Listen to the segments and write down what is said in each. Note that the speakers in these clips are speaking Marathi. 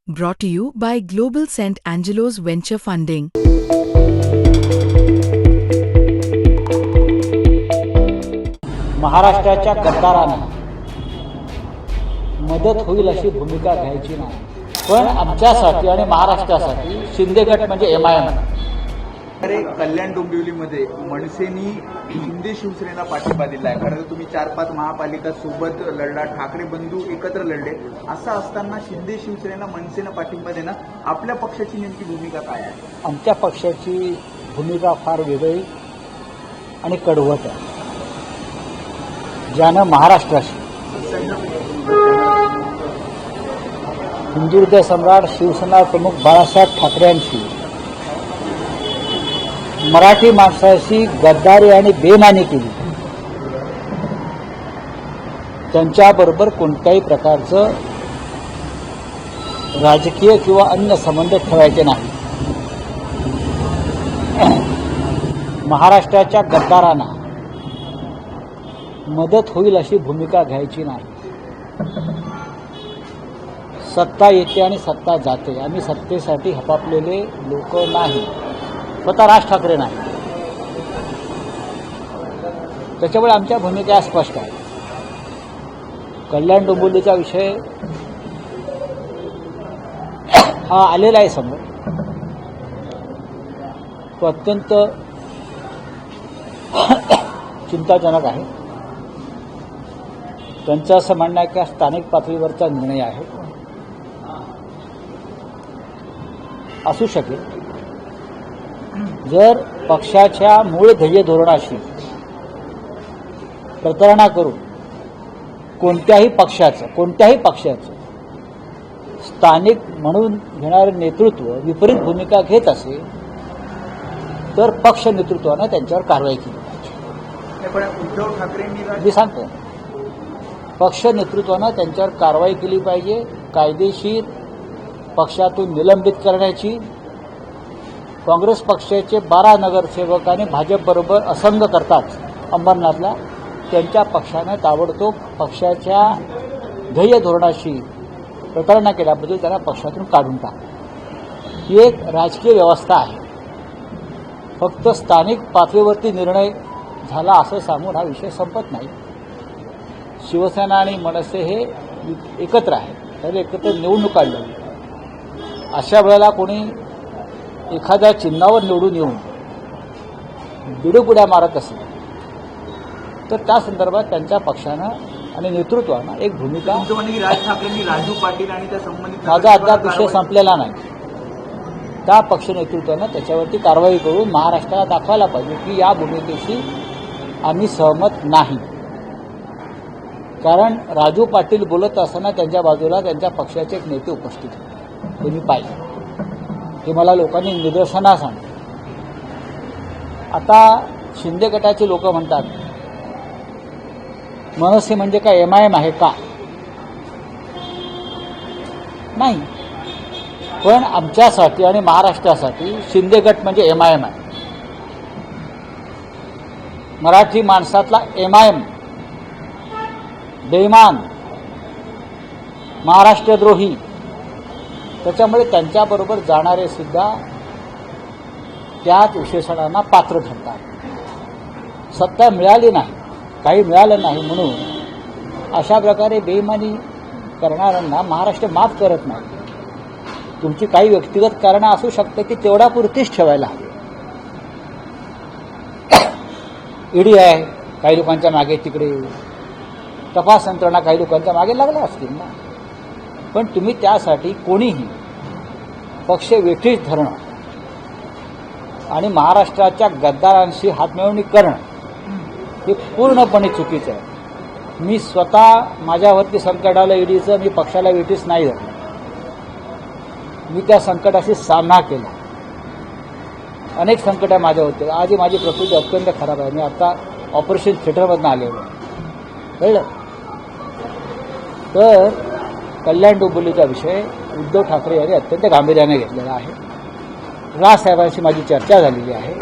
Brought to you by Global St. Angelo's Venture Funding. महाराष्ट्राच्या गद्दारांना मदत होईल अशी भूमिका घ्यायची नाही, पण आमच्यासाठी आणि महाराष्ट्रासाठी शिंदे गट म्हणजे एमआयएम. अरे कल्याण डोंबिवलीमध्ये मनसेनी शिंदे शिवसेनेला पाठिंबा दिला आहे. खरं तर तुम्ही 4-5 महापालिका सोबत लढला, ठाकरे बंधू एकत्र लढले. असं असताना शिंदे शिवसेनेला मनसेनं पाठिंबा देणं आपल्या पक्षाची नेमकी भूमिका काय आहे? आमच्या पक्षाची भूमिका फार वेगळी आणि कडवट आहे, ज्यानं महाराष्ट्राशी हिंदुहृदय सम्राट शिवसेना प्रमुख बाळासाहेब ठाकरेंशी मराठी माणसाशी गद्दारी आणि बेमानी केली. त्यांच्याबरोबर कोणत्याही प्रकारचं राजकीय किंवा अन्य संबंध ठेवायचे नाही. महाराष्ट्राच्या गद्दारांना मदत होईल अशी भूमिका घ्यायची नाही. सत्ता येते आणि सत्ता जाते. आम्ही सत्तेसाठी हपापलेले लोक नाही, स्वतः राज ठाकरे नाही. त्याच्यामुळे आमच्या भूमिका स्पष्ट आहे. कल्याण डोंबिवलीचा विषय हा आलेला आहे समोर. तो अत्यंत चिंताजनक आहे. त्यांचं असं म्हणणं आहे की स्थानिक पातळीवरचा निर्णय आहे. असू शकेल. जर पक्षाच्या मूळ ध्येय धोरणाशी प्रतारणा करून कोणत्याही पक्षाचं स्थानिक म्हणून घेणारे नेतृत्व विपरीत भूमिका घेत असेल तर पक्ष नेतृत्वानं त्यांच्यावर कारवाई केली पाहिजे. पण उद्धव ठाकरेंनी मी सांगतो, पक्ष नेतृत्वानं त्यांच्यावर कारवाई केली पाहिजे. कायदेशीर पक्षातून निलंबित करण्याची. काँग्रेस पक्षाचे 12 नगरसेवकांनी भाजपबरोबर असंग करताच अंबरनाथला त्यांच्या पक्षानं ताबडतोब पक्षाच्या ध्येय धोरणाशी प्रतारणा केल्याबद्दल त्यांना पक्षातून काढून टाकलं. ही एक राजकीय व्यवस्था आहे. फक्त स्थानिक पातळीवरती निर्णय झाला असं सांगून हा विषय संपत नाही. शिवसेना आणि मनसे हे एकत्र आहेत, त्याला एकत्र निवडणूक काढली. अशा वेळेला कोणी एखाद्या चिन्हावर निवडून येऊन बिडुपुड्या मारत असेल तर त्या संदर्भात त्यांच्या पक्षानं आणि नेतृत्वानं एक भूमिका. राज ठाकरेंनी राजू पाटील आणि त्या संबंधित माझा अद्याप विषय संपलेला नाही. त्या पक्ष नेतृत्वानं त्याच्यावरती कारवाई करून महाराष्ट्राला दाखवायला पाहिजे की या भूमिकेशी आम्ही सहमत नाही. कारण राजू पाटील बोलत असताना त्यांच्या बाजूला त्यांच्या पक्षाचे एक नेते उपस्थित होते, ते मी पाहिजे. हे मला लोकांनी निदर्शनास आणलं. आता शिंदे गटाचे लोक म्हणतात मनसे म्हणजे काय एमआयएम आहे का? नाही, पण आमच्यासाठी आणि महाराष्ट्रासाठी शिंदे गट म्हणजे एमआयएम आहे. मराठी माणसातला एमआयएम बेईमान, महाराष्ट्रद्रोही. त्याच्यामुळे त्यांच्याबरोबर जाणारे सुद्धा त्याच विशेषणांना पात्र ठरतात. सत्ता मिळाली नाही, काही मिळालं नाही म्हणून अशा प्रकारे बेईमानी करणाऱ्यांना महाराष्ट्र माफ करत नाही. तुमची काही व्यक्तिगत कारणं असू शकते की तेवढ्यापुरतीच ठेवायला हवी. ईडी आहे काही लोकांच्या मागे, तिकडे तपास यंत्रणा काही लोकांच्या मागे लागल्या असतील ना. पण तुम्ही त्यासाठी कोणीही पक्ष वेठीस धरणं आणि महाराष्ट्राच्या गद्दारांशी हातमिळवणी करणं हे पूर्णपणे चुकीचं आहे. मी स्वतः माझ्यावरती संकट आलं ईडीचं, मी पक्षाला वेठीस नाही धरलं. मी त्या संकटाशी सामना केला. अनेक संकटं माझ्यावरती. आजही माझी प्रकृती अत्यंत खराब आहे. मी आता ऑपरेशन थिएटरमधून आलेलो आहे, कळलं. तर कल्याण डोंबिवलीचा विषय उद्धव ठाकरे यांनी अत्यंत गांभीर्याने घेतलेला आहे. राजसाहेबांशी माझी चर्चा झालेली आहे.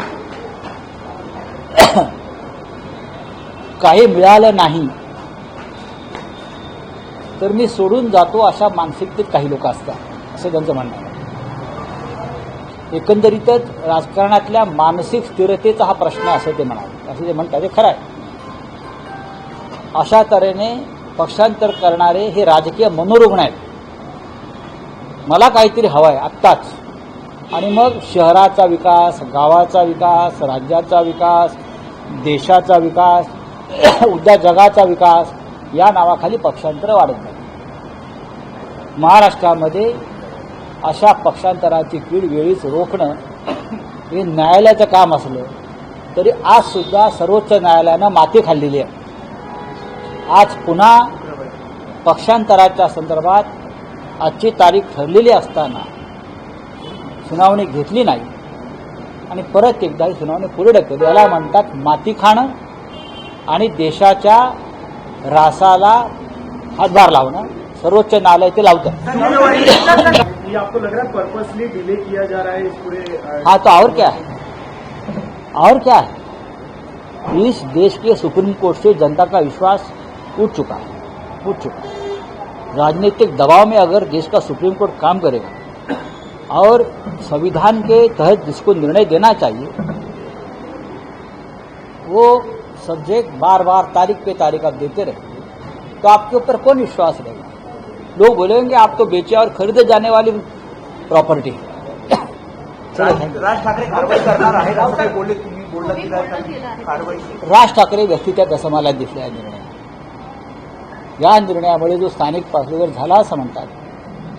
काही मिळालं नाही तर मी सोडून जातो अशा मानसिकतेत काही लोक असतात. असं त्यांचं म्हणणं आहे. एकंदरीतच राजकारणातल्या मानसिक स्थिरतेचा हा प्रश्न आहे असं ते म्हणाले, असं ते म्हणतात. ते खरं आहे. अशा तऱ्हेने पक्षांतर करणारे हे राजकीय मनोरुग्ण आहेत. मला काहीतरी हवं आहे आत्ताच, आणि मग शहराचा विकास, गावाचा विकास, राज्याचा विकास, देशाचा विकास, उद्या जगाचा विकास या नावाखाली पक्षांतर वाढत नाही. महाराष्ट्रामध्ये अशा पक्षांतराची कीड वेळीच रोखणं हे न्यायालयाचं काम असलं तरी आजसुद्धा सर्वोच्च न्यायालयानं माती खाल्लेली आहे. आज पुन्हा पक्षांतराच्या संदर्भात आजची तारीख ठरलेली असताना सुनावणी घेतली नाही आणि परत एकदा ही सुनावणी पुढे ढकलली. याला म्हणतात माती खाणं आणि देशाच्या रासाला हातभार लावणं. सर्वोच्च न्यायालय ते लावतं. ये आपको लग रहा है पर्पसली डिले किया जा रहा है इस पूरे हाँ, तो और क्या है, और क्या है. इस देश के सुप्रीम कोर्ट से जनता का विश्वास उठ चुका है. राजनीतिक दबाव में अगर देश का सुप्रीम कोर्ट काम करेगा और संविधान के तहत जिसको निर्णय देना चाहिए वो सब्जेक्ट बार बार तारीख पे तारीख आप देते रहे तो आपके ऊपर कौन विश्वास रहेगा. लोग बोलेंगे आप तो बेचे और खरीदे जाने वाली प्रॉपर्टी. राज ठाकरे कारवाई करणार आहेत असं काही बोलले, तुम्ही बोलला की कारवाई. राज ठाकरे व्यक्तिगत असं मला दिसलं या निर्णय. या निर्णयामुळे जो स्थानिक पातळीवर झाला असं म्हणतात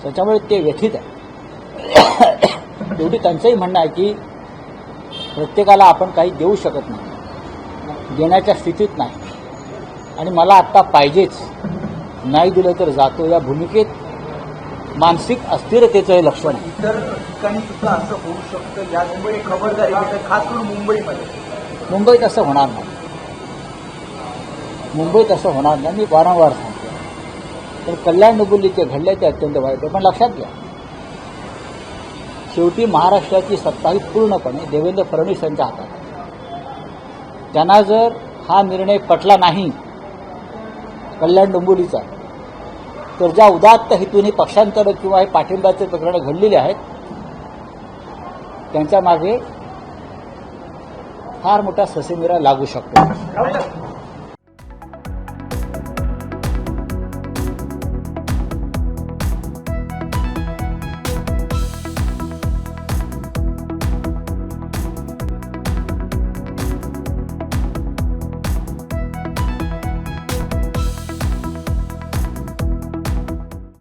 त्याच्यामुळे ते व्यथित आहे. शेवटी त्यांचंही म्हणणं आहे की प्रत्येकाला आपण काही देऊ शकत नाही, देण्याच्या स्थितीत नाही, आणि मला आत्ता पाहिजेच, नाही दिलं तर जातो, या भूमिकेत मानसिक अस्थिरतेचं हे लक्षण आहे. इतर ठिकाणी सुद्धा असं होऊ शकतं, यामुळे खबरदारी घेतात, खास करून मुंबईमध्ये. मुंबईत असं होणार नाही. मुंबईत असं होणार नाही, मी वारंवार सांगतो. पण कल्याण डोंबिवलीचे घडले ते अत्यंत वाईट आहे. पण लक्षात घ्या, शेवटी महाराष्ट्राची सत्ता ही पूर्णपणे देवेंद्र फडणवीस यांच्या हातात आहे. त्यांना जर हा निर्णय पटला नाही कल्याण डोंबिवलीचा, तर ज्या उदात्त हेतूने पक्षांतर किंवा हे पाठिंब्याचे प्रकरणं घडलेली आहेत त्यांच्या मागे फार मोठा ससेमिरा लागू शकतो.